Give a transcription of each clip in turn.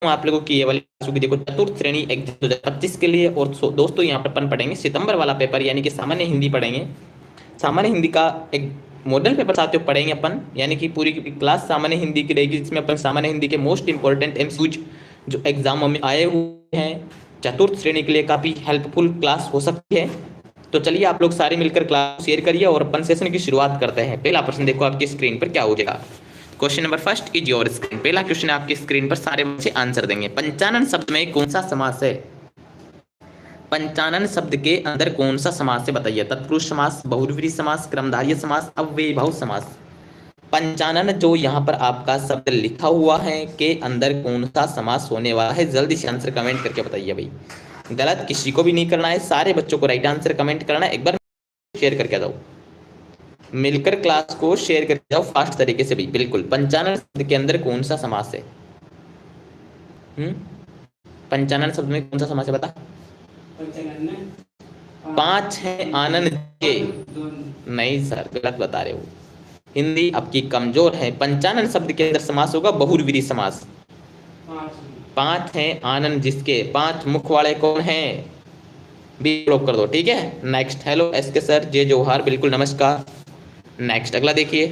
आप लोगों की ये वाली क्लास होगी, देखो चतुर्थ श्रेणी एग्जाम 2025 के लिए। और दोस्तों यहाँ पर अपन पढ़ेंगे सितंबर वाला पेपर, यानी कि सामान्य हिंदी पढ़ेंगे। सामान्य हिंदी का एक मॉडल पेपर साथियों पढ़ेंगे अपन, यानी कि पूरी की क्लास सामान्य हिंदी की रहेगी, जिसमें अपन सामान्य हिंदी के मोस्ट इंपॉर्टेंट एमसीक्यूज जो एग्जामों में आए हुए हैं चतुर्थ श्रेणी के लिए काफी हेल्पफुल क्लास हो सकती है। तो चलिए आप लोग सारे मिलकर क्लास शेयर करिए और अपन सेशन की शुरुआत करते हैं। पहला प्रश्न देखो आपकी स्क्रीन पर क्या हो जाएगा। Question number first is your screen. पहला क्वेश्चन आपकी स्क्रीन पर सारे बच्चे आंसर देंगे। पंचानन शब्द में कौन सा समास है? पंचानन शब्द के अंदर कौन सा समास है बताइए। तत्पुरुष समास, बहुव्रीहि समास, कर्मधारय समास, अव्ययीभाव समास। पंचानन जो यहाँ पर आपका शब्द लिखा हुआ है के अंदर कौन सा समास होने वाला है, जल्दी से आंसर कमेंट करके बताइए भाई। गलत किसी को भी नहीं करना है, सारे बच्चों को राइट आंसर कमेंट करना है। एक बार शेयर करके जाओ, मिलकर क्लास को शेयर करके जाओ फास्ट तरीके से भी। बिल्कुल, पंचानन शब्द के अंदर कौन सा समास है? पंचानन शब्द में कौन सा समास है बता। पांच है आनंद के। नहीं सर, गलत बता रहे हो, हिंदी आपकी कमजोर है। पंचानन शब्द के अंदर समास होगा बहुव्रीहि समास। पांच है आनंद जिसके, पांच मुख वाले कौन है? बी ब्लॉक कर दो, ठीक है। नेक्स्ट, हेलो एस के सर, जय जोहार, बिल्कुल नमस्कार। नेक्स्ट अगला देखिए,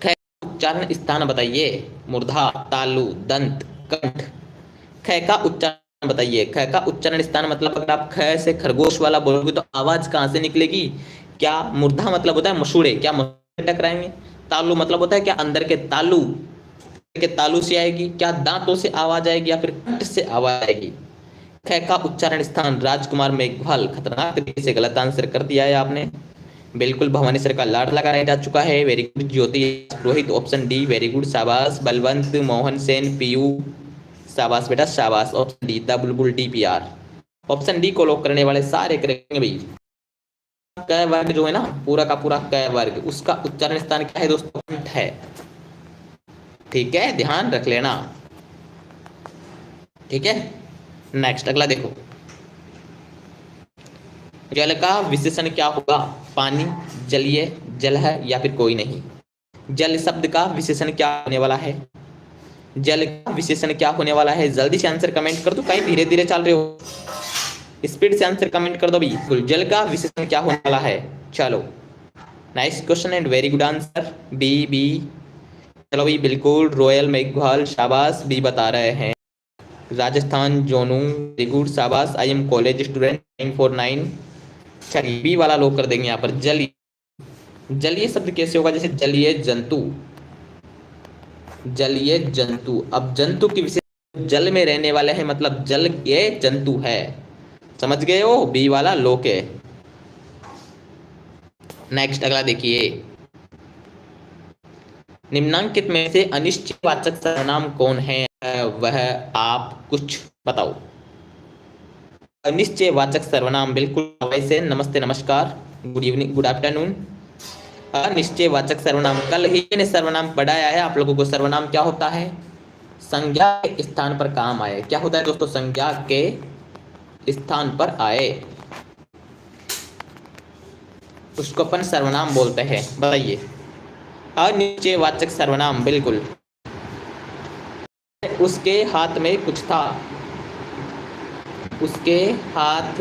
ख उच्चारण स्थान बताइए। मूर्धा, तालु, दंत, कंठ। ख का उच्चारण बताइए। ख का उच्चारण स्थान मतलब अगर आप ख से खरगोश वाला बोलोगे तो आवाज कहां से निकलेगी? क्या मूर्धा मतलब होता है मसूड़े, क्या मसूड़े टकराएंगे? तालु मतलब होता है क्या अंदर के तालु के तालु से आएगी? क्या दांतों से आवाज आएगी या फिर कंठ से आवाज आएगी? ख का उच्चारण स्थान राजकुमार मेघवाल, खतरनाक तरीके से गलत आंसर कर दिया है आपने। बिल्कुल, भवानी सर का लाड लगाया जा चुका है। Very good Jyoti Rohit, option D very good, शाबाश। बलवंत, मोहन सेन, पीयू, शाबाश बेटा शाबाश। ऑप्शन डी द बुलबुल DPR। ऑप्शन डी को लॉक करने वाले सारे करेंगे भाई। क वर्ग जो है ना, पूरा का पूरा क वर्ग, उसका उच्चारण स्थान क्या है दोस्तों? कंठ है, ठीक है, ध्यान रख लेना, ठीक है। नेक्स्ट अगला देखो, जल का विशेषण क्या होगा? पानी, जलीय, जल है या फिर कोई नहीं। जल शब्द का विशेषण क्या होने वाला है? जल का विशेषण क्या होने वाला है? जल्दी से आंसर कमेंट कर दो, कहीं धीरे धीरे चल रहे हो, स्पीड से आंसर कमेंट कर दो भाई। जल का विशेषण क्या होने वाला है? चलो nice question and very good answer, B B. चलो भाई, बिल्कुल रॉयल मेघवाल, शाबाश, बी बता रहे हैं। राजस्थान जोनू, वेरी गुड, शाबाश। I am college student 949। चलिए बी वाला लोग कर देंगे यहाँ पर। जलीय, जलीय शब्द कैसे होगा? जैसे जलीय जंतु, जलीय जंतु। अब जंतु की विशेष जल में रहने वाले हैं, मतलब जल के जंतु है, समझ गए हो? बी वाला लोक है। नेक्स्ट अगला देखिए, निम्नांकित में से अनिश्चयवाचक सर्वनाम कौन है? वह आप कुछ बताओ। अनिश्चयवाचक सर्वनाम, बिल्कुल वैसे, नमस्ते नमस्कार, गुड इवनिंग, गुड आफ्टरनून। अनिश्चयवाचक सर्वनाम, कल ही मैंने सर्वनाम पढ़ाया है आप लोगों को। सर्वनाम क्या होता है? संज्ञा के स्थान पर काम आए। क्या होता है दोस्तों? संज्ञा के स्थान पर आए, उसको अपन सर्वनाम बोलते हैं। बताइए, अनिश्चयवाचक सर्वनाम, बिल्कुल। उसके हाथ में कुछ था, उसके हाथ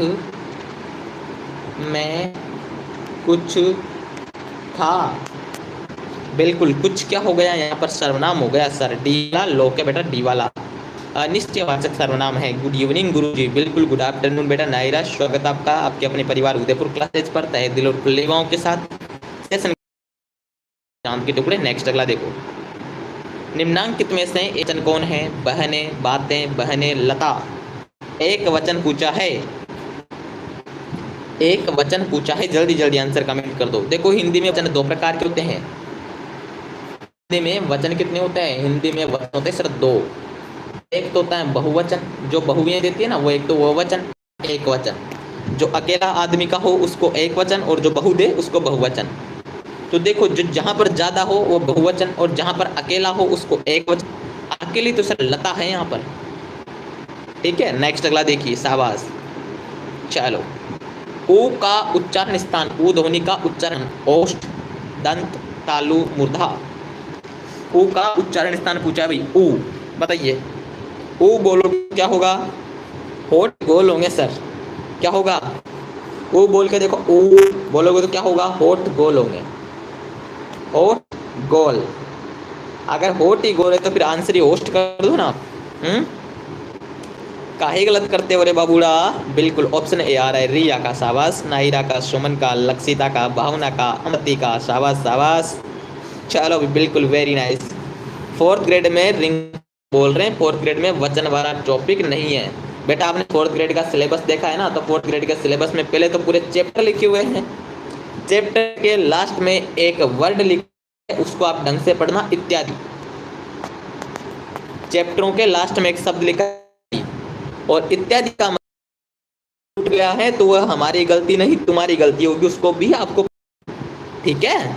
में कुछ था, बिल्कुल। कुछ क्या हो गया यहाँ पर? सर्वनाम हो गया सर। डी वाला लोक है बेटा, डी वाला अनिश्चयवाचक सर्वनाम है। गुड इवनिंग गुरुजी, बिल्कुल गुड आफ्टरनून बेटा। नायरा, स्वागत आपका आपके अपने परिवार उदयपुर क्लासेज पर तहे दिल और खुले बाहों के साथ सेशन शाम के टुकड़े। नेक्स्ट अगला देखो, निम्नांकित में से एक वचन कौन है? बहने, बातें, बहने, लता। एक वचन पूछा है, एक वचन पूछा है, जल्दी जल्दी आंसर कमेंट कर दो। देखो, हिंदी में वचन दो प्रकार के होते हैं। हिंदी में वचन कितने होते हैं? हिंदी में वचन होते हैं सर दो। एक तो होता है बहुवचन, जो बहुवियां देती है ना, वो एक तो वो वचन, एक वचन। जो अकेला आदमी का हो उसको एक वचन, और जो बहु दे उसको बहुवचन। तो देखो, जो जहां पर ज्यादा हो वो बहुवचन, और जहां पर अकेला हो उसको एक वचन। अकेली तो सर लता है यहाँ पर, ठीक है। नेक्स्ट अगला देखिए, शाबाश। चलो, ऊ का उच्चारण स्थान, ऊ ध्वनि का उच्चारण, ओष्ठ, दंत, तालु, मूर्धा। ऊ का उच्चारण स्थान पूछा भाई, ऊ बताइए। ऊ बोलो क्या होगा? होठ गोल होंगे सर। क्या होगा? ऊ बोल के देखो, ऊ बोलोगे तो क्या होगा? होठ गोल होंगे। होठ गोल। अगर होठ ही गोल है तो फिर आंसर ही होस्ट कर दो ना आप। काहे गलत करते हो रे बाबूड़ा? बिल्कुल ऑप्शन ए आ रहा है, रिया का। शाबाश। नायरा का, सुमन का, लक्षिता का, भावना का, अमृति का। शाबाश शाबाश। चलो भी, बिल्कुल वेरी नाइस। फोर्थ ग्रेड में रिंग बोल रहे हैं, फोर्थ ग्रेड में वचन वाला टॉपिक नहीं है बेटा। आपने फोर्थ ग्रेड का सिलेबस देखा है ना, तो फोर्थ ग्रेड के सिलेबस में पहले तो पूरे चैप्टर लिखे हुए हैं। चैप्टर के लास्ट में एक वर्ड लिखा है, उसको आप ढंग से पढ़ना, इत्यादि। चैप्टरों के लास्ट में एक शब्द लिखा है और इत्यादि का मतलब गया है, तो वह हमारी गलती नहीं तुम्हारी गलती होगी, उसको भी आपको। ठीक है,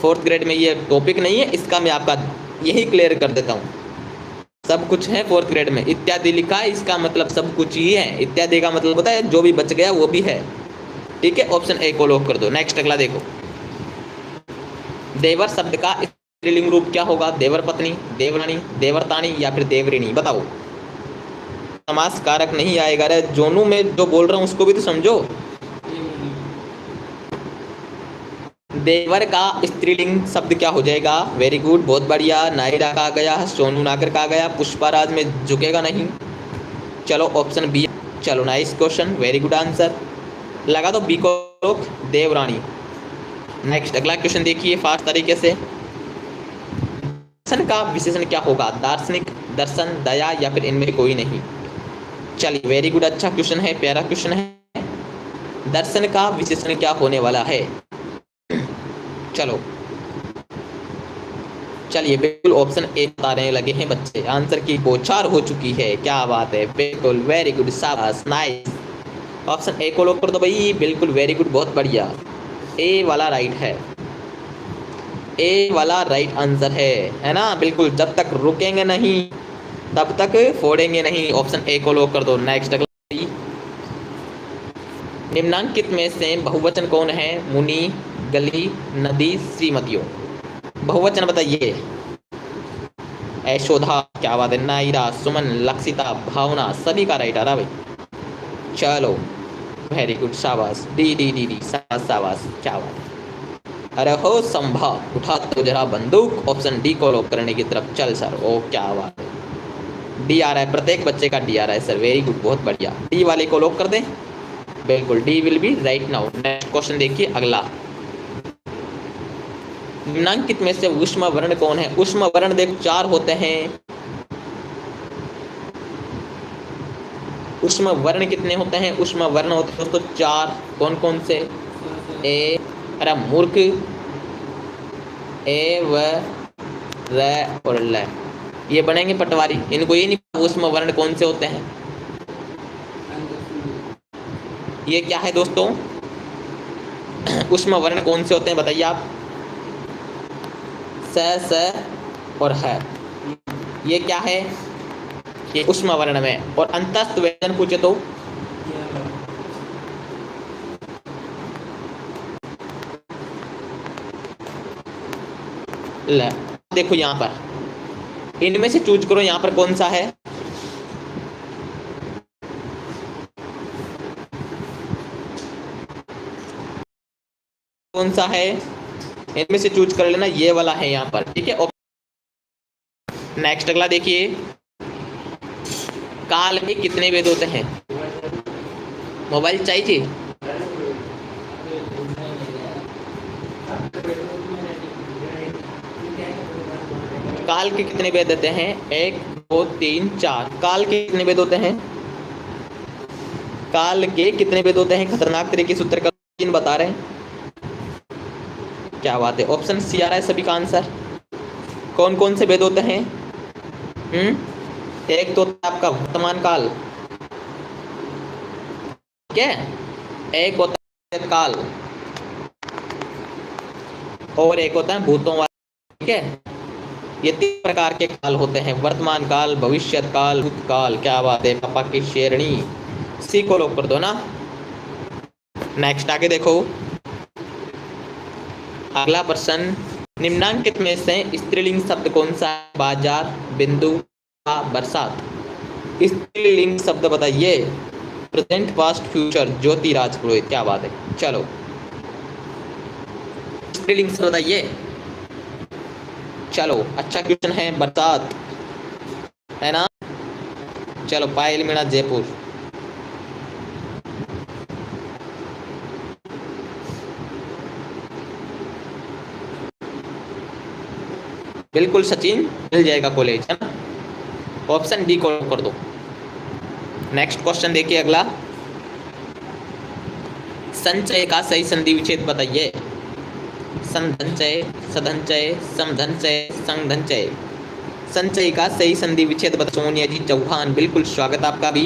फोर्थ ग्रेड में ये टॉपिक नहीं है, इसका मैं आपका यही क्लियर कर देता हूँ। सब कुछ है फोर्थ ग्रेड में। इत्यादि लिखा है, इसका मतलब सब कुछ ही है। इत्यादि का मतलब होता है जो भी बच गया वो भी है। ठीक है, ऑप्शन ए को लॉक कर दो। नेक्स्ट अगला देखो, देवर शब्द का स्त्रीलिंग रूप क्या होगा? देवर पत्नी, देवरानी, देवरतानी या फिर देवरिणी? बताओ। समास कारक नहीं आएगा रे जोनू, में जो बोल रहा हूँ उसको भी तो समझो। देवर का स्त्रीलिंग शब्द क्या हो जाएगा? वेरी गुड, बहुत बढ़िया। नायरा का आ गया, सोनू नागर का आ गया, पुष्पाराज में झुकेगा नहीं। चलो ऑप्शन बी। चलो nice question, very good answer. लगा दो बी को लोग, देवरानी। नेक्स्ट अगला क्वेश्चन देखिए फास्ट तरीके से। दर्शन का विशेषण क्या होगा? दार्शनिक, दर्शन, दया या फिर इनमें कोई नहीं? चलिए वेरी गुड, अच्छा क्वेश्चन है, प्यारा क्वेश्चन है। दर्शन का विशेषण क्या होने वाला है? चलो चलिए, बिल्कुल ऑप्शन ए बताने लगे हैं बच्चे। आंसर की बौछार हो चुकी है। क्या बात है, बिल्कुल वेरी गुड, शाबाश, नाइस। ऑप्शन ए को लॉक कर दो भाई। बिल्कुल वेरी गुड, बहुत बढ़िया। ए वाला राइट है, ए वाला राइट आंसर है ना? बिल्कुल, जब तक रुकेंगे नहीं तब तक फोड़ेंगे नहीं। ऑप्शन ए को लॉक कर दो। नेक्स्ट अगला, निम्नांकित में से बहुवचन कौन है? मुनि, गली, नदी, श्रीमतियों। बहुवचन बताइए। यशोधा, क्या बात है, नायरा, सुमन, लक्षिता, भावना, सभी का राइट आ रहा भाई। चलो वेरी गुड, शाबाश। डी डी डी डी, शाबाश शाबाश, क्या बात है। अरे हो संभव, उठा तो जरा बंदूक। ऑप्शन डी को लॉक करने की तरफ चल सर। ओ क्या बात है, डी आ रहा है, प्रत्येक बच्चे का डी आ रहा है सर। वेरी गुड, बहुत बढ़िया। डी वाले को लॉक कर दें। बिल्कुल, D will be right now. Next question देखिए अगला। निम्नांकित में से उष्म वर्ण कौन है? उष्म वर्ण देखो चार होते हैं। उष्म वर्ण कितने होते हैं? उष्म वर्ण होते हैं दोस्तों चार। कौन कौन से? ए, अरे मूर्ख, ए व र और ल, ये बनेंगे पटवारी। इनको ये नहीं उष्म वर्ण कौन से होते हैं। ये क्या है दोस्तों? उष्म वर्ण कौन से होते हैं बताइए आप। स और है, ये क्या है? ये उष्म वर्ण में। और अंतस्थ व्यंजन पूछे तो ले, देखो यहाँ पर इनमें से चूज करो, यहाँ पर कौन सा है? कौन सा है? इनमें से चूज कर लेना, ये वाला है यहाँ पर। ठीक है, नेक्स्ट अगला देखिए। काल में कितने वेद होते हैं? मोबाइल चाहिए? काल के कितने वेद होते हैं? 1 2 3 4। काल के कितने वेद होते हैं? काल के कितने वेद होते हैं? खतरनाक तरीके से उत्तर का बता रहे हैं। क्या बात है, ऑप्शन सी आ रहा है सभी का आंसर। कौन कौन से वेद होते हैं? एक तो आपका वर्तमान काल, ठीक है, एक होता है काल और एक होता है भूतों वाला। ठीक है, ये 3 प्रकार के काल होते हैं, वर्तमान काल, भविष्य काल, भूतकाल। क्या बात है, पापा की शेरनी। सी को लॉक कर दो ना। नेक्स्ट आगे देखो अगला प्रश्न। निम्नांकित में से स्त्रीलिंग शब्द कौन सा है? बाजार, बिंदु, बरसात। स्त्रीलिंग शब्द बताइए। Present, past, future. Jyoti Raj Purohit, क्या बात है। चलो स्त्रीलिंग शब्द बताइए। चलो अच्छा क्वेश्चन है, बरसात है ना। चलो पायल मीणा जयपुर। बिल्कुल सचिन, मिल जाएगा कॉलेज, है ना। ऑप्शन डी को कर दो। नेक्स्ट क्वेश्चन देखिए अगला। संचय का सही संधि विच्छेद बताइए। संधनचय, सधनचय, समधनचय, संधनचय। संचय का सही संधि विच्छेद बताओ। सोनिया जी चौहान, बिल्कुल स्वागत आपका भी।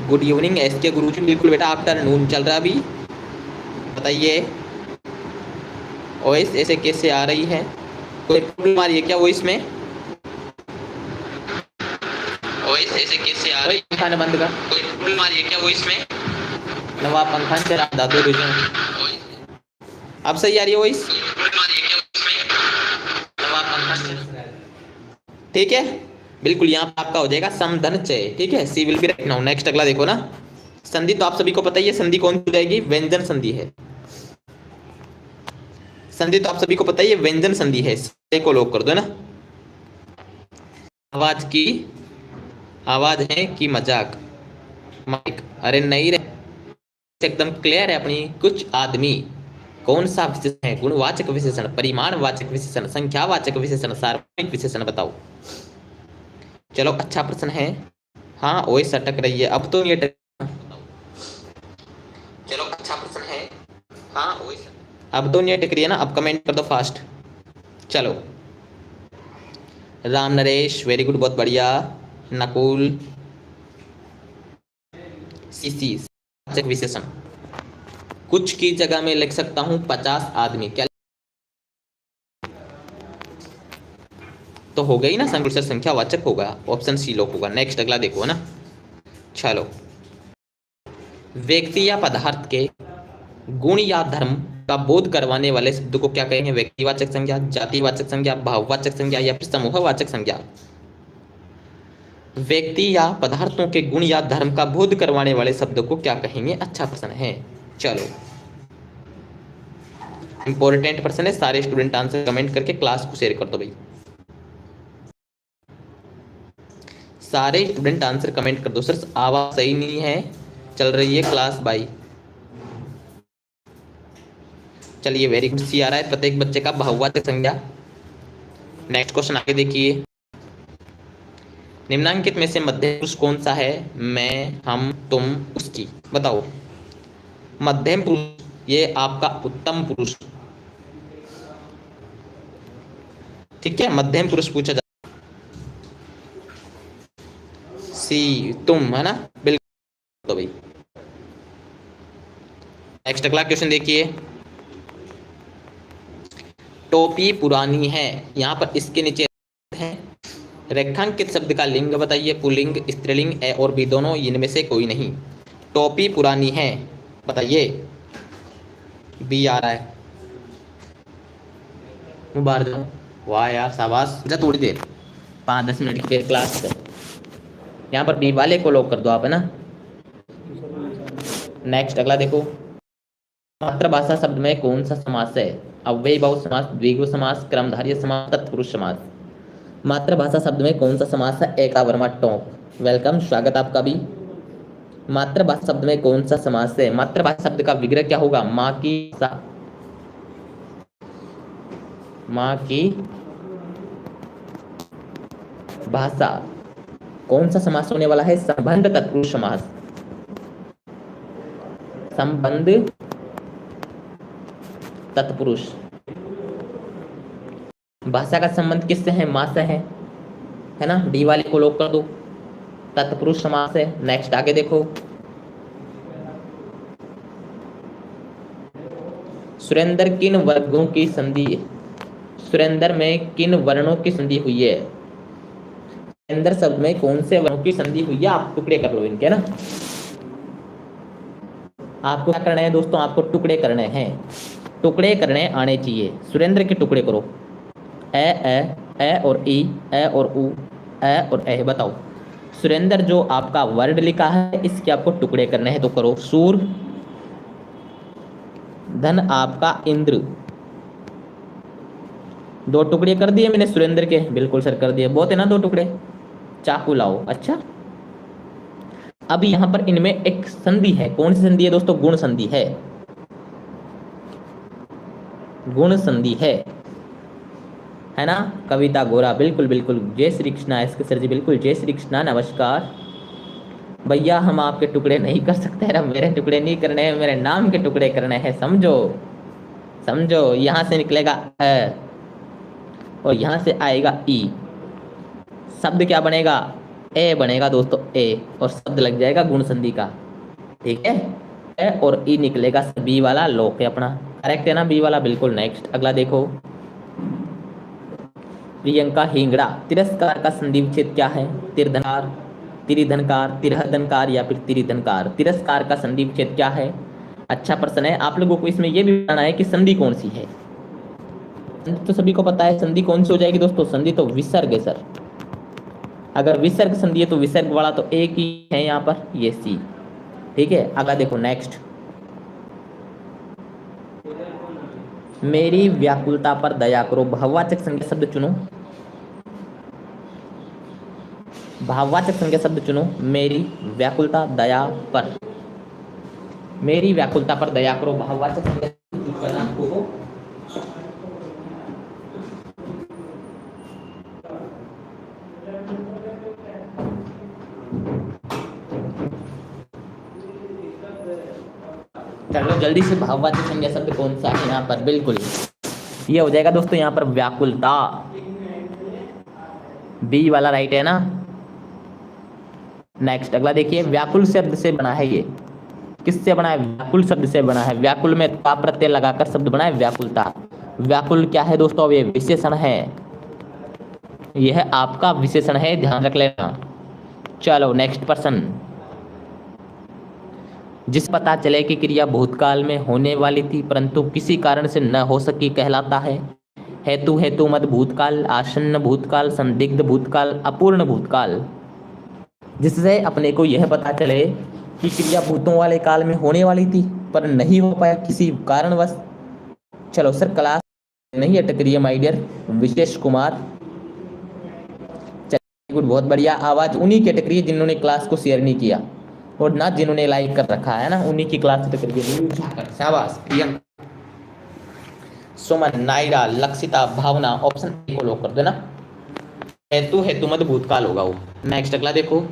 गुड इवनिंग एस के गुरुजी, बिल्कुल बेटा आफ्टरनून चल रहा अभी। बताइए वॉइस ऐसे कैसे आ रही है, कोई प्रॉब्लम आ रही है क्या वॉइस में? वॉइस ऐसे कैसे आ रही है? पंखा बंद कर, कोई प्रॉब्लम आ रही है क्या वॉइस में? नवा पंखा चला दादू रिजन। अब सही आ रही है वॉइस? ठीक है, बिल्कुल यहाँ पे आपका हो जाएगा समधनचय। ठीक है, C will be right now. Next अगला देखो ना। संधि तो आप सभी को पता ही है, संधि कौन सी हो जाएगी? व्यंजन संधि है। संधि तो आप सभी को पता ही है, व्यंजन संधि है। को लॉक कर दो ना। आवाज की आवाज है कि मजाक माइक? अरे नहीं रे, एकदम क्लियर है अपनी। कुछ आदमी कौन सा विशेषण है? गुणवाचक विशेषण, परिमाणवाचक विशेषण, संख्यावाचक विशेषण, सार्वजनिक विशेषण बताओ। चलो अच्छा प्रश्न है। हाँ वही अटक रही है अब तो ये चलो अच्छा प्रश्न है। हाँ वही अब तो नहीं अटक रही है ना। अब कमेंट कर दो फास्ट। चलो राम नरेश वेरी गुड, बहुत बढ़िया। नकुल सीसी विशेषण, कुछ की जगह में लिख सकता हूं 50 आदमी, क्या तो हो गई ना। संख्या संख्यावाचक होगा, ऑप्शन सी लोग होगा। नेक्स्ट अगला देखो ना। चलो व्यक्ति या पदार्थ के गुण या धर्म का बोध करवाने वाले शब्द को क्या कहेंगे? व्यक्तिवाचक संज्ञा, जातिवाचक संज्ञा, भाववाचक संज्ञा या फिर समूहवाचक संज्ञा? व्यक्ति या पदार्थों के गुण या धर्म का बोध करवाने वाले शब्द को क्या कहेंगे? अच्छा प्रश्न है। चलो इंपॉर्टेंट प्रश्न है, सारे स्टूडेंट आंसर कमेंट करके क्लास को शेयर कर दो भाई। सारे स्टूडेंट आंसर कमेंट कर दो। सर आवाज सही नहीं है, चल रही है क्लास भाई। चलिए वेरी गुड, सी आ रहा है प्रत्येक बच्चे का बहुवाचक संज्ञा। नेक्स्ट क्वेश्चन आगे देखिए। निम्नांकित में से मध्यम पुरुष कौन सा है? मैं, हम, तुम, उसकी, बताओ। मध्यम पुरुष ये आपका उत्तम पुरुष। ठीक है, मध्यम पुरुष पूछा जाता। सी तुम, है ना, बिल्कुल। तो भाई नेक्स्ट अगला क्वेश्चन देखिए। टोपी पुरानी है, यहाँ पर इसके नीचे है। रेखांकित शब्द का लिंग बताइए। पुल्लिंग, स्त्रीलिंग, ए और बी दोनों, इनमें से कोई नहीं। टोपी पुरानी है, बताइए। बी आ रहा है। बाहर जाओ। वाह यार शाबाश, जा थोड़ी देर 5-10 मिनट की फिर क्लास कर। यहाँ पर बी वाले को लॉक कर दो आप, है ना। नेक्स्ट अगला देखो। मातृभाषा शब्द में कौन सा समास है? अव्ययी भाव समास, द्विगु समास, क्रमधारय समास, तत्पुरुष समास। मातृभाषा शब्द में कौन सा समास है? एका वर्मा टॉप, वेलकम, स्वागत आपका भी। मातृभाषा शब्द में कौन सा समास है? मातृभाषा शब्द का विग्रह क्या होगा? माँ की माँ की भाषा। कौन सा समास होने वाला है? संबंध तत्पुरुष समास। संबंध तत्पुरुष। भाषा का संबंध किससे है? माँ से है ना। डी वाले को लॉक कर दो, तत्पुरुष समास है। नेक्स्ट आगे देखो। सुरेंद्र किन वर्गों की संधि? सुरेंद्र में किन वर्णों की संधि हुई है? सुरेंद्र शब्द में कौन से वर्णों की संधि हुई है? आप टुकड़े कर लो इनके ना। आपको क्या करना है दोस्तों? आपको टुकड़े करने हैं, टुकड़े करने आने चाहिए। सुरेंद्र के टुकड़े करो। ए और ई, ए और उ, ए और ए, बताओ। सुरेंद्र जो आपका वर्ड लिखा है इसके आपको टुकड़े करने हैं तो करो। सूर, धन आपका इंद्र, 2 टुकड़े कर दिए मैंने सुरेंद्र के, बिल्कुल सर कर दिए, बहुत है ना 2 टुकड़े। चाकू लाओ। अच्छा, अब यहां पर इनमें एक संधि है, कौन सी संधि है दोस्तों? गुण संधि है, गुण संधि है ना। कविता गोरा, बिल्कुल बिल्कुल, जय श्री कृष्णा इसके सर जी, बिल्कुल जय श्री कृष्णा, नमस्कार भैया। हम आपके टुकड़े नहीं कर सकते, मेरे टुकड़े नहीं करने हैं, मेरे नाम के टुकड़े करने हैं, समझो समझो। यहां से निकलेगा अ और यहां से आएगा ई, शब्द क्या बनेगा? ए बनेगा दोस्तों, ए, और शब्द लग जाएगा गुण संधि का, ठीक है। ए और ई निकलेगा, बी वाला लोक है अपना, करेक्ट है ना बी वाला, बिल्कुल। नेक्स्ट अगला देखो, प्रियंका हिंगड़ा, तिरस्कार का संधि विच्छेद क्या है? तिरधनकार, तिरिधनकार, तिरहधनकार या फिर तिरिधनकार। तिरस्कार का संधि विच्छेद क्या है? अच्छा प्रश्न है। आप लोगों को इसमें यह भी बताना है कि संधि कौन सी है। संधि तो सभी को पता है, संधि कौन सी हो जाएगी दोस्तों? संधि तो विसर्ग है सर। अगर विसर्ग संधि है तो विसर्ग वाला तो एक ही है यहाँ पर, ये सी, ठीक है। अगला देखो नेक्स्ट, मेरी व्याकुलता पर दया करो, भाववाचक संज्ञा शब्द चुनो, भाववाचक संज्ञा शब्द चुनो। मेरी व्याकुलता दया पर, मेरी व्याकुलता पर दया करो, भाववाचक संज्ञा शब्द करना आपको। चलो जल्दी से, भाववाचक संज्ञा शब्द कौन सा है यहाँ पर? बिल्कुल ये हो जाएगा दोस्तों यहाँ पर व्याकुलता, बी वाला राइट है ना। नेक्स्ट अगला देखिए, व्याकुल शब्द से बना है, ये किससे बना है? व्याकुल शब्द से बना है। व्याकुल में ता प्रत्यय लगाकर शब्द बना है व्याकुलता। व्याकुल क्या है दोस्तों? ये विशेषण है, यह आपका विशेषण है, ध्यान रख लेना। चलो नेक्स्ट प्रश्न, जिस पता चले कि क्रिया भूतकाल में होने वाली थी परंतु किसी कारण से न हो सकी कहलाता है। हेतु, हेतु मत भूतकाल, आसन्न भूतकाल, संदिग्ध भूतकाल, अपूर्ण भूतकाल। जिससे अपने को यह पता चले कि क्रिया भूतों वाले काल में होने वाली थी पर नहीं हो पाया किसी कारणवश। चलो सर क्लास नहीं अटक रही है my dear Vishesh Kumar, good, बहुत बढ़िया। आवाज उन्हीं की अटक रही है जिन्होंने क्लास को शेयर नहीं किया और ना जिन्होंने लाइक कर रखा है ना, उन्हीं की क्लास अटक रही है। शाबाश प्रियंका, सुमन, नायरा, लक्षिता, भावना, ऑप्शन ए को लॉक कर देना। हेतु, हेतु मत भूतकाल होगा वो। नेक्स्ट अगला देखो,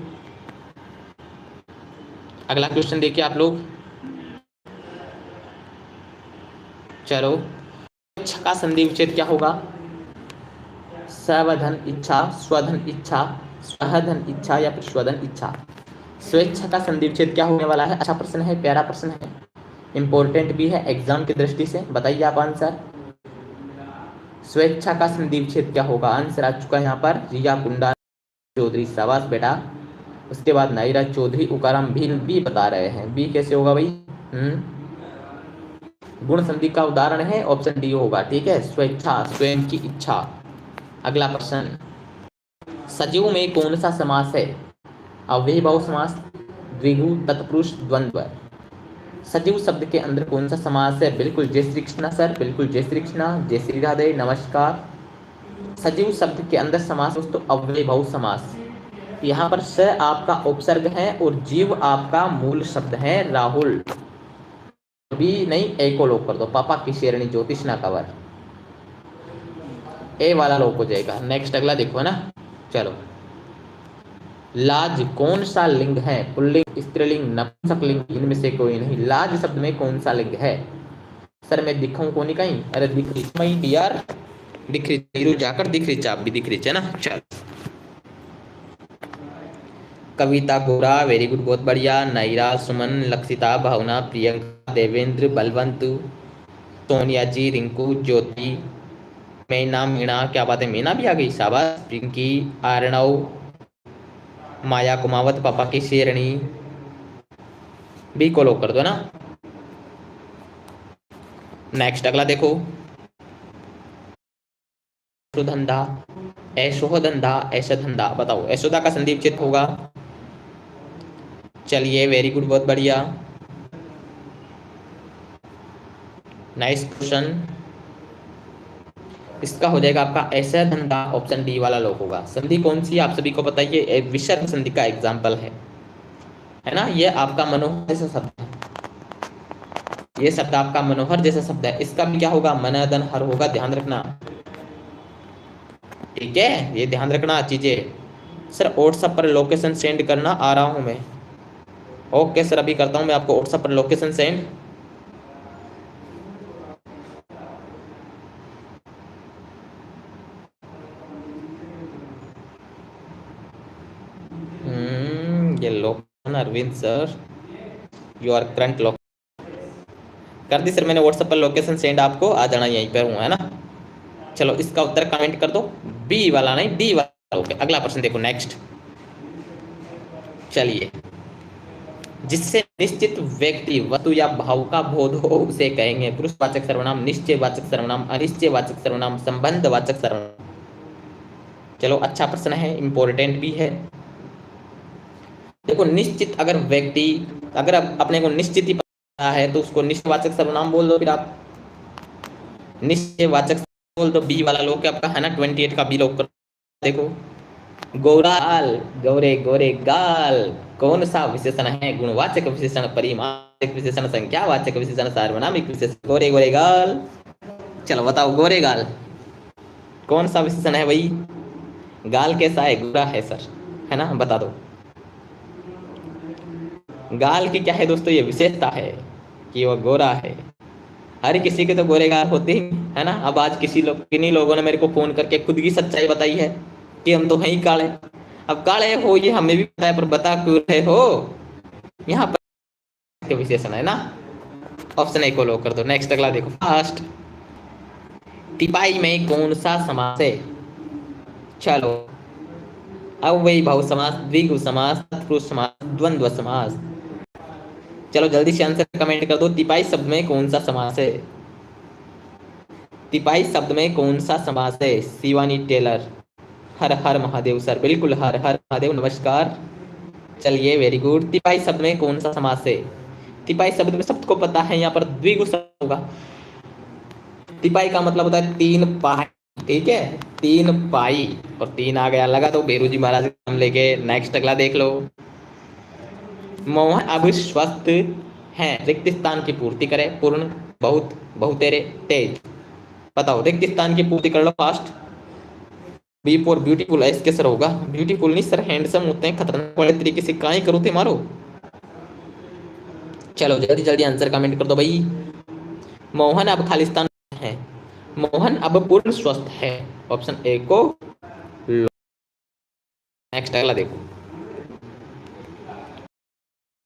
अगला क्वेश्चन देखिए आप लोग। चलो, इच्छा का संधि विच्छेद क्या होगा? स्वधन इच्छा, स्वधन इच्छा, स्वधन इच्छा या फिर स्वधन इच्छा। स्वेच्छा का संधि विच्छेद क्या होने वाला है? अच्छा प्रश्न है, प्यारा प्रश्न है, इंपॉर्टेंट भी है एग्जाम की दृष्टि से। बताइए आप आंसर, स्वेच्छा का संधि विच्छेद क्या होगा? आंसर आ चुका है यहाँ पर, रिया कुंडा चौधरी, शाबाश बेटा। उसके बाद नायरा चौधरी, उकाराम भी बता रहे हैं। बी कैसे होगा भाई? गुण संधि का उदाहरण है, ऑप्शन डी होगा, ठीक है। स्वेच्छा, स्वयं की इच्छा। अगला प्रश्न, सजीव में कौन सा समास है? अव्ययीभाव समास, द्विगु, तत्पुरुष, द्वंद्व। सजीव शब्द के अंदर कौन सा समास है? बिल्कुल जय श्री कृष्णा सर, बिल्कुल जय श्री कृष्णा, जय श्री राधे, नमस्कार। सजीव शब्द के अंदर समास दोस्तों अव्ययीभाव समास। यहाँ पर स आपका उपसर्ग है और जीव आपका मूल शब्द है। राहुल, बी नहीं, ए को लॉक कर दो। पापा की शेरनी, ज्योतिष ना कवर, ए वाला लॉक हो जाएगा। नेक्स्ट अगला देखो ना, चलो। लाज कौन सा लिंग है? पुल्लिंग, स्त्रीलिंग, नपुंसकलिंग, इनमें से कोई नहीं। लाज शब्द में कौन सा लिंग है? सर मैं दिखाऊं को नहीं कहीं? अरे दिख रही यार, दिख रही, जाकर दिख रही, चाप भी दिख रही है ना। चल, कविता गोरा, वेरी गुड, बहुत बढ़िया। नायरा, सुमन, लक्षिता, भावना, प्रियंका, देवेंद्र, बलवंत, सोनिया जी, रिंकू, ज्योति, मीना, मीणा, क्या बात है, मीना भी आ गई, शाबाश। पिंकी, आर्णव, माया कुमावत, पापा की शेरनी, बी को लॉक कर दो ना। नेक्स्ट अगला देखो, धंधा, ऐशो धंधा, ऐसा धंधा। बताओ, ऐशोदा का संधि विच्छेद होगा? चलिए वेरी गुड, बहुत बढ़िया, नाइस क्वेश्चन। इसका हो जाएगा आपका ऐसा धंधा, ऑप्शन डी वाला लोग होगा। संधि कौन सी है आप सभी को पता है, ये विसर्ग संधि का एग्जाम्पल है ना। ये आपका मनोहर जैसा शब्द है, ये शब्द आपका मनोहर जैसा शब्द है, इसका भी क्या होगा, मनोदन हर होगा, ध्यान रखना, ठीक है, ये ध्यान रखना चीजें। सर व्हाट्सएप पर लोकेशन सेंड करना, आ रहा हूं मैं। ओके सर, अभी करता हूं मैं आपको व्हाट्सएप पर लोकेशन सेंड। ये location Arvind sir, your current location कर दी सर मैंने व्हाट्सएप पर लोकेशन सेंड, आपको आ जाना, यहीं पर हूँ, है ना। चलो इसका उत्तर कमेंट कर दो, बी वाला नहीं डी वाला। ओके अगला प्रश्न देखो, नेक्स्ट। चलिए, जिससे निश्चित व्यक्ति वस्तु या भाव का बोध हो उसे कहेंगे पुरुषवाचक सर्वनाम, निश्चयवाचक सर्वनाम, अनिश्चयवाचक सर्वनाम, संबंधवाचक सर्वनाम। चलो अच्छा प्रश्न है, इंपॉर्टेंट भी है। देखो निश्चित, अगर व्यक्ति, अगर अपने को निश्चित ही पता है तो उसको निश्चयवाचक सर्वनाम बोल दो, फिर आप निश्चयवाचक बोल दो। बी वाला लोग आपका है ना, 28 का बी लोग कर देखो। गोराल, गोरे गोरे गाल, कौन सा विशेषण है, गुणवाचक विशेषण, परिमाणिक विशेषण, संख्यावाचक विशेषण, सार्वनामिक विशेषण, गोरे गोरे गाल। चलो बताओ, गोरे गाल कौन सा विशेषण है भाई, गाल कैसा है, गोरा है सर, है ना, बता दो। गाल की क्या है दोस्तों, ये विशेषता है कि वो गोरा है। हर किसी के तो गोरे गाल होते ही है ना। अब आज किन्हीं लोगों ने मेरे को फोन करके खुद की सच्चाई बताई है कि हम तो हैं ही काले। अब काले हो ये हमें भी पता है, पर बता क्यों रहे हो, यहाँ पर के विशेषण है ना। ऑप्शन ए को लॉक कर दो। नेक्स्ट अगला देखो, फास्ट। तिपाई में कौन सा समास है, चलो अव्ययी भाव समास, द्विगु समास, तत्पुरुष समास, द्वंद्व समास। चलो जल्दी से आंसर कमेंट कर दो, तिपाई शब्द में कौन सा समास है, तिपाई शब्द में कौन सा समास है। शिवानी टेलर, हर हर महादेव सर, बिल्कुल हर हर महादेव, नमस्कार। चलिए वेरी गुड, तिपाई शब्द में कौन सा समास है। तिपाई शब्द में सबको पता है, यहाँ पर द्विगु शब्द होगा। तिपाई का मतलब होता है तीन पाई, ठीक है, तीन पाई, और तीन आ गया, लगा तो बेरू जी महाराज का नाम लेके। नेक्स्ट अगला देख लो, मोहन अब स्वस्थ है, रिक्त स्थान की पूर्ति करे, पूर्ण, बहुत, बहुतेरे, तेज। बताओ रिक्त स्थान की पूर्ति कर लो fast. B for beautiful, S के सर होगा, ब्यूटीफुल नहीं सर, हैंडसम होते हैं, खतरनाक वाले तरीके से काहे करो थे मारो। चलो जल्दी जल्दी आंसर कमेंट कर दो भाई। मोहन अब खालिस्तान है, मोहन अब पूर्ण स्वस्थ है, ऑप्शन ए को। नेक्स्ट अगला देखो,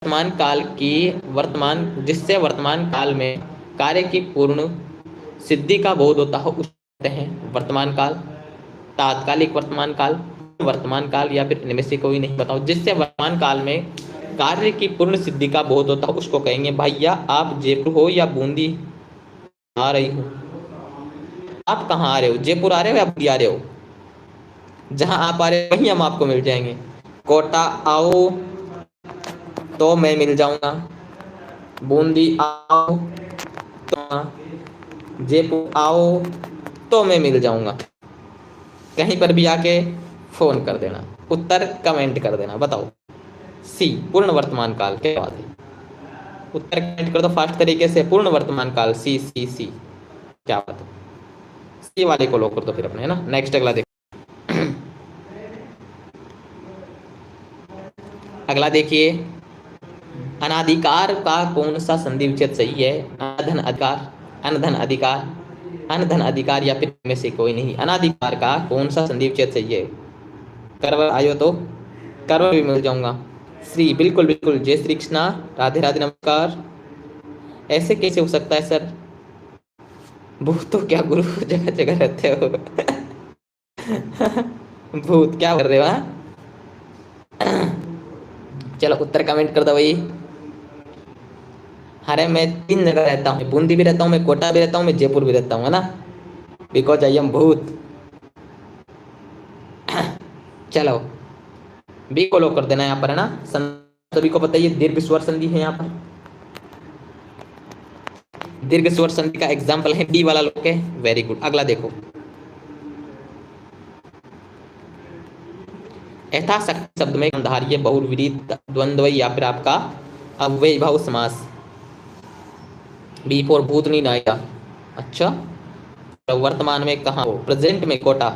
वर्तमान काल की, वर्तमान, जिससे वर्तमान काल में कार्य की पूर्ण सिद्धि का बोध होता हो उसे कहते हैं वर्तमान काल, तात्कालिक वर्तमान काल, वर्तमान काल, या फिर इनमें से कोई नहीं। बताओ, जिससे वर्तमान काल में कार्य की पूर्ण सिद्धि का बोध होता हो उसको कहेंगे। भैया आप जयपुर हो या बूंदी आ रही हो, आप कहाँ आ रहे हो, जयपुर आ रहे हो या बूंदी आ रहे हो, जहां आप आ रहे हो वहीं हम आपको मिल जाएंगे। कोटा आओ तो मैं मिल जाऊंगा, बूंदी आओ तो, जयपुर आओ तो मैं मिल जाऊंगा, कहीं पर भी आके फोन कर देना, उत्तर कमेंट कर देना। बताओ सी पूर्ण वर्तमान काल के बाद है, उत्तर कमेंट कर दो फास्ट तरीके से, पूर्ण वर्तमान काल, सी सी सी, क्या बात है, सी वाले को लॉक कर दो फिर अपने, है ना। नेक्स्ट अगला देखो, अगला देखिए, अनाधिकार का कौन सा संधि विच्छेद सही है, अनधन अधिकार, अनधन अधिकार, अनधन अधिकार, या फिर में से कोई नहीं। अनाधिकार का कौन सा संधि विच्छेद सही है, करवर आयो तो करवर भी मिल जाऊंगा, श्री, बिल्कुल बिल्कुल, जय श्री कृष्णा, राधे राधे, नमस्कार। ऐसे कैसे हो सकता है सर, भूत तो क्या गुरु जगह जगह रहते हो भूत क्या कर रहे हो, चलो उत्तर कमेंट कर दो भाई। अरे मैं 3 जगह रहता हूँ, बूंदी भी रहता हूँ, मैं कोटा भी रहता हूँ, मैं जयपुर भी रहता हूँ, है ना, बिकॉज आई एम भूत। चलो बी को लॉक कर देना यहाँ पर, है ना, सभी को पता है ये दीर्घ स्वर संधि है। यहाँ पर दीर्घ स्वर संधि का एग्जाम्पल है बी वाला लोग है। Very good. अगला देखो, यथाशक्ति शब्द में गंधार्य बहुव्रीहि द्वंद्व या फिर आपका अव्ययीभाव समास। बी फॉर भूतनी नायिका। अच्छा, तो वर्तमान में कहाँ हो? प्रेजेंट में कोटा।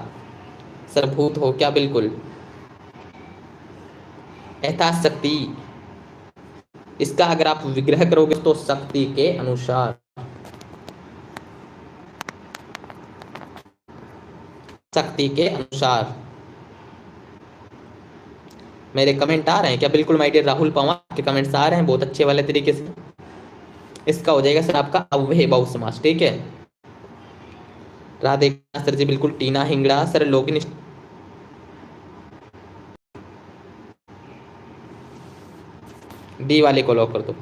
सर भूत हो क्या? बिल्कुल। यथाशक्ति, इसका अगर आप विग्रह करोगे तो शक्ति के अनुसार, शक्ति के अनुसार। मेरे कमेंट आ रहे हैं क्या? बिल्कुल माय डियर राहुल पवार के कमेंट्स आ रहे हैं बहुत अच्छे वाले तरीके से। इसका हो जाएगा सर आपका अव्ययीभाव समास। ठीक है, राधे सर जी बिल्कुल। टीना हिंगड़ा सर लोगिन डी वाले को लॉक कर दो।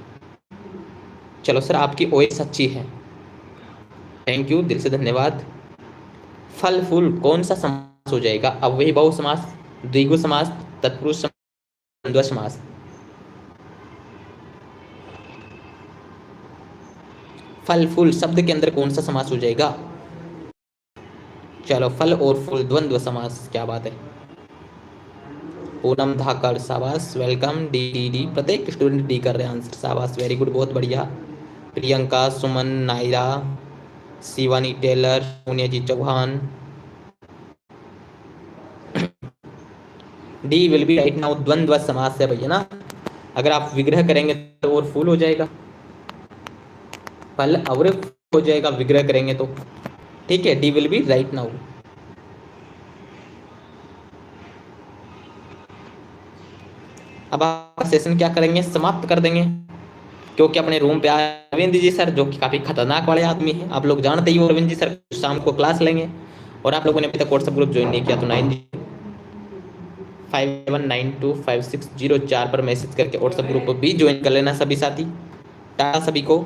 चलो सर, आपकी ओएस अच्छी है, थैंक यू, दिल से धन्यवाद। फल फूल कौन सा समास हो जाएगा? अव्ययीभाव समास, द्विगु समास, तत्पुरुष समास, द्वंद्व समास। फल फूल शब्द के अंदर कौन सा समास हो जाएगा? चलो, फल और फूल द्वंद्व समास। क्या बात है। पूनम धाकड़ शाबाश, वेलकम। डी डी डी, प्रत्येक स्टूडेंट डी कर रहे हैं आंसर, शाबाश, वेरी गुड, बहुत बढ़िया। Priyanka, Suman, Naira, Shivani Taylor, Sonia ji Chauhan. D will be right now द्वंद्व समास है भैया ना। अगर आप विग्रह करेंगे तो और फूल हो जाएगा, फल और हो जाएगा विग्रह करेंगे तो। ठीक है, D will be right now. अब आप सेशन क्या करेंगे? समाप्त कर देंगे, क्योंकि अपने रूम पे आए अरविंद जी सर, जो कि काफी खतरनाक वाले आदमी हैं, आप लोग जानते ही हो। अरविंद जी सर शाम को क्लास लेंगे, और आप लोगों ने अभी तक व्हाट्सएप ग्रुप ज्वाइन नहीं किया तो 91925604 पर मैसेज करके व्हाट्सएप ग्रुप भी ज्वाइन कर लेना सभी साथी। टाटा सभी को।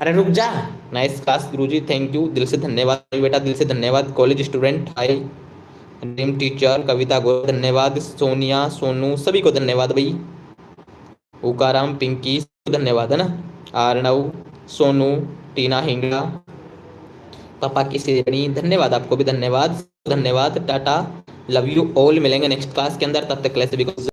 अरे रुक जा। Nice class Guruji, thank you, दिल से धन्यवाद बेटा, दिल से धन्यवाद। कॉलेज स्टूडेंट हाय, ड्रीम टीचर कविता को धन्यवाद, सोनिया, सोनू, सभी को धन्यवाद भाई। उकाराम, पिंकी, धन्यवाद है ना। आर्नव, सोनू, टीना हिंगड़ा, पापा की श्रेणी, धन्यवाद, आपको भी धन्यवाद, धन्यवाद। Tata, love you all. मिलेंगे नेक्स्ट क्लास के अंदर, तब तक के लिए सभी को